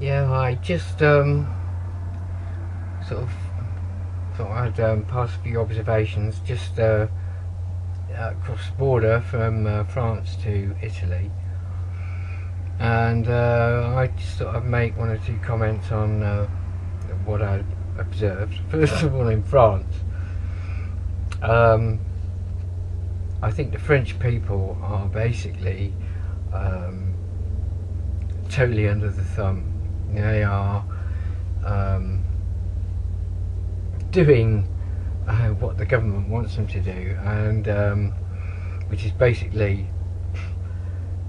Yeah, I just sort of thought I'd pass a few observations just across the border from France to Italy, and I just thought I'd make one or two comments on what I observed. First of all, in France, um, I think the French people are basically totally under the thumb. They are doing what the government wants them to do, and which is basically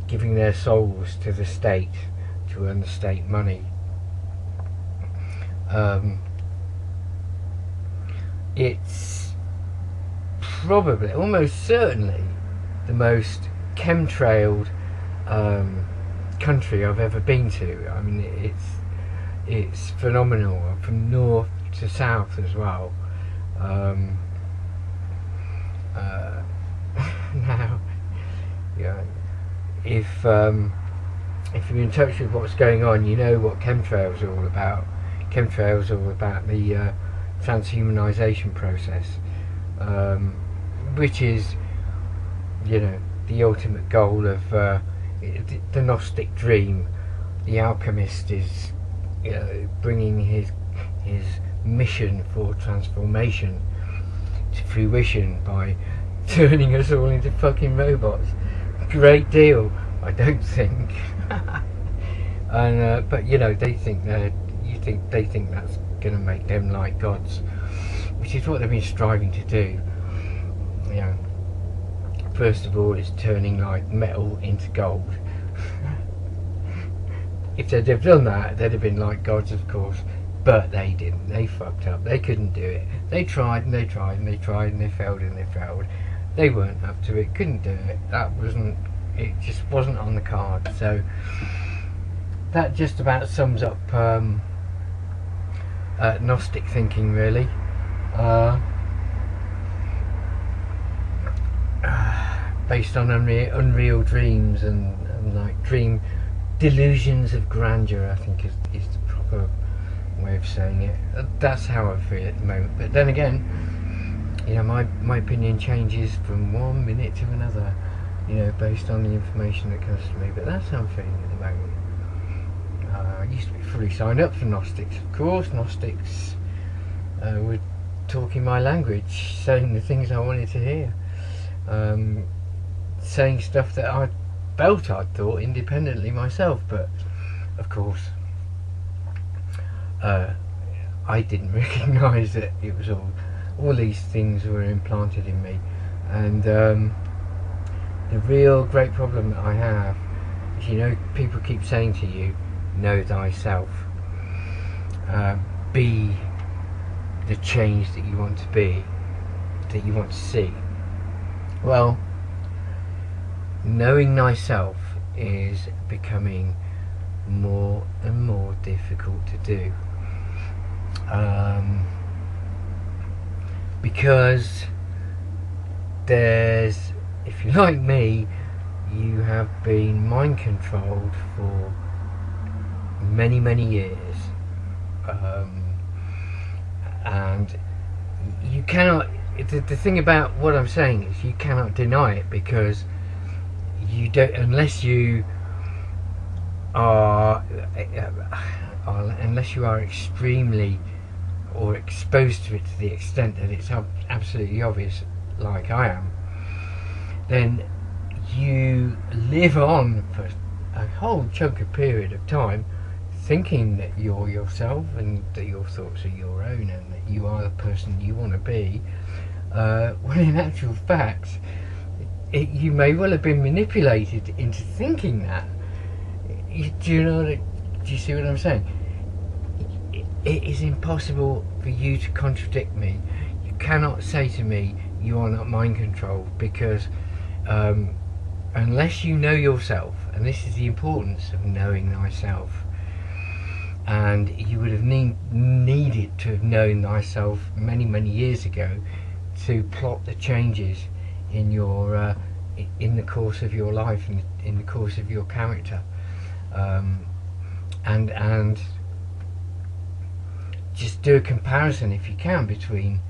giving their souls to the state to earn the state money. It's probably, almost certainly, the most chemtrailed country I've ever been to. I mean, it's phenomenal from north to south as well. Now, yeah, if you're in touch with what's going on, you know what chemtrails are all about. Chemtrails are all about the transhumanization process, which is, you know, the ultimate goal of the Gnostic dream. The alchemist is, you know, bringing his mission for transformation to fruition by turning us all into fucking robots. Great deal, I don't think. And but you know, they think that they think that's going to make them like gods, which is what they've been striving to do. You know, first of all, it's turning like metal into gold. If they'd have done that, they'd have been like gods, of course. But they didn't. They fucked up. They couldn't do it. They tried and they tried and they tried and they failed and they failed. They weren't up to it. Couldn't do it. That wasn't. It just wasn't on the card. So that just about sums up Gnostic thinking, really. Based on unreal dreams and like dream delusions of grandeur, I think is the proper way of saying it. That's how I feel at the moment. But then again, you know, my opinion changes from one minute to another, you know, based on the information that comes to me. But that's how I'm feeling at the moment. I used to be fully signed up for Gnostics, of course. Gnostics were talking my language, saying the things I wanted to hear, saying stuff that I felt I'd thought independently myself. But of course, I didn't recognise that it was all these things were implanted in me. And the real great problem that I have is, you know, people keep saying to you, know thyself, be the change that you want to be, that you want to see. Well, knowing thyself is becoming more and more difficult to do, because there's, if you're like me, you have been mind controlled for many years, and you cannot, the thing about what I'm saying is you cannot deny it, because you don't, unless you are extremely or exposed to it to the extent that it's absolutely obvious, like I am, then you live on for a whole chunk of period of time thinking that you're yourself and that your thoughts are your own and that you are the person you want to be, when in actual fact you may well have been manipulated into thinking that. Do you see what I'm saying? It is impossible for you to contradict me. You cannot say to me you are not mind controlled, because unless you know yourself, and this is the importance of knowing thyself, and you would have needed to have known thyself many years ago to plot the changes in your in the course of your life and in the course of your character. and just do a comparison if you can between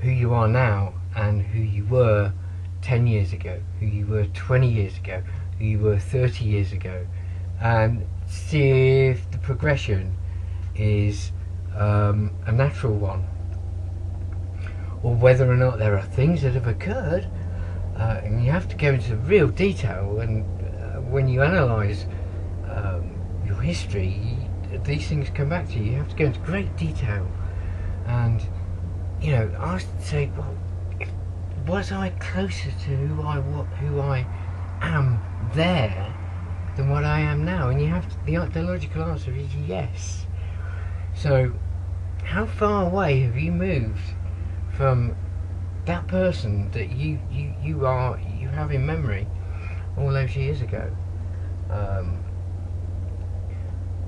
who you are now and who you were 10 years ago, who you were 20 years ago, who you were 30 years ago, and see if the progression is a natural one, or whether or not there are things that have occurred, and you have to go into real detail. And when you analyse your history, these things come back to you. You have to go into great detail, and I say, well, was I closer to who I am there than what I am now? And you have to, the logical answer is yes. So, how far away have you moved from that person that you have in memory all those years ago?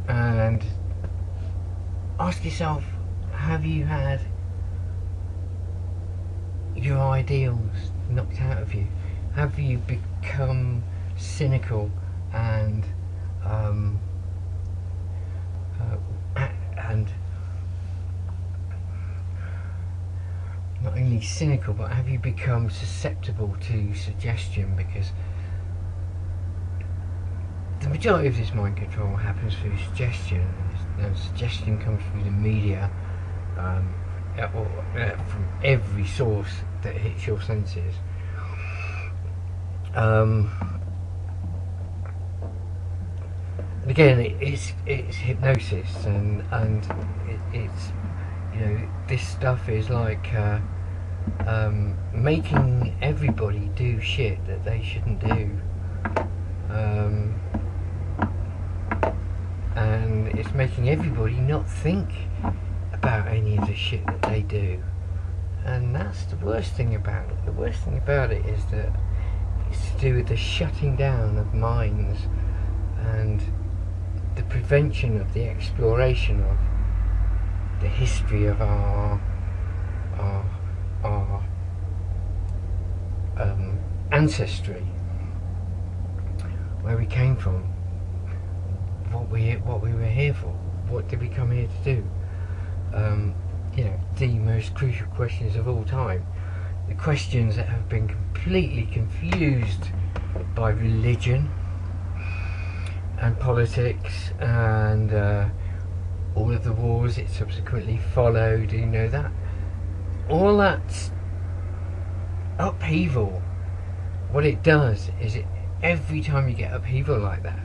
And ask yourself, have you had your ideals knocked out of you? Have you become cynical and not only cynical, but have you become susceptible to suggestion? Because the majority of this mind control happens through suggestion, and suggestion comes through the media, or from every source that hits your senses. And again, it's hypnosis, and it's this stuff is like making everybody do shit that they shouldn't do. And it's making everybody not think about any of the shit that they do. And that's the worst thing about it. The worst thing about it is that it's to do with the shutting down of minds and the prevention of the exploration of the history of our ancestry, where we came from, what we were here for, what did we come here to do. The most crucial questions of all time, the questions that have been completely confused by religion and politics and all of the wars it subsequently followed. That all that upheaval, what it does is every time you get upheaval like that,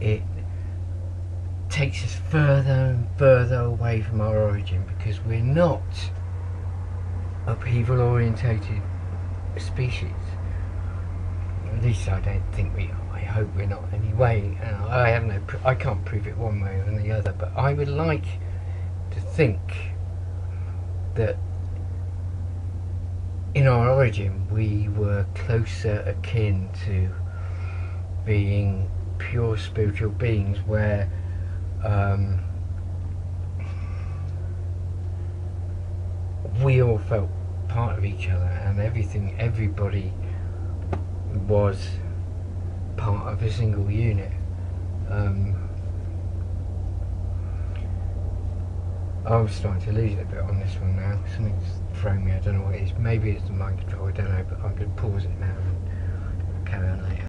it takes us further and further away from our origin, because we're not upheaval orientated species. At least I don't think we are. I hope we're not anyway. I can't prove it one way or the other, but I would like to think that in our origin we were closer akin to being pure spiritual beings, where we all felt part of each other, and everybody was part of a single unit. I'm starting to lose it a bit on this one now. Something's throwing me, I don't know what it is. Maybe it's the mind control, I don't know, but I'm going to pause it now and carry on later.